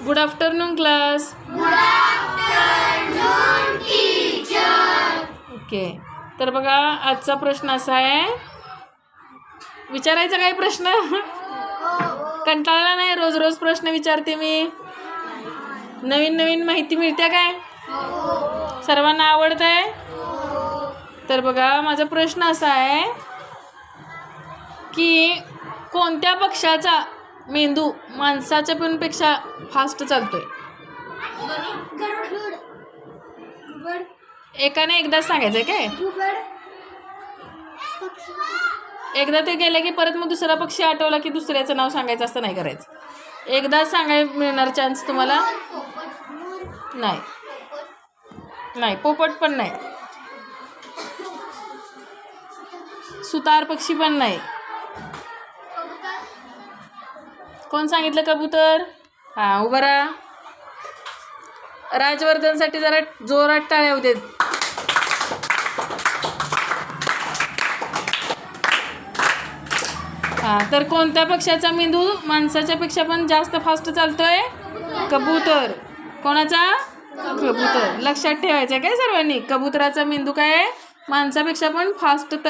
Good afternoon class. Okay. तर बघा आजचा प्रश्न असा आहे, विचारायचा काही प्रश्न? कंटाळला नाही? रोज रोज प्रश्न विचारते मी. नवीन नवीन माहिती मिळते काय? सर्वांना आवडत आहे? तर बघा माझा प्रश्न असा आहे की कोणत्या पक्ष्याचा मेंदू माणसाच्या पण पेक्षा फास्ट चालतोय? एकाने एकदाच सांगायचंय काय? एकदा ते गेले की परत मग दुसरा पक्षी आठवला की दुसऱ्याचं नाव सांगायचं असं नाही करायचं. एकदा सांगायला मिळणार चान्स तुम्हाला. नाही नाही, पोपट पण नाही, सुतार पक्षी पण नाही. कोण सांगितलं? कबूतर. हां, उभं राहा. राजवर्धनसाठी जरा जोरात टाळ्या होऊ देत. हां, तर कोणत्या पक्ष्याचा मेंदू माणसाच्या पेक्षा पण जास्त फास्ट चालतोय? कबूतर. कोणाचा? कबूतर. लक्षात ठेवायचं काय सर्वांनी? कबुतराचा मेंदू काय आहे? माणसापेक्षा पण फास्ट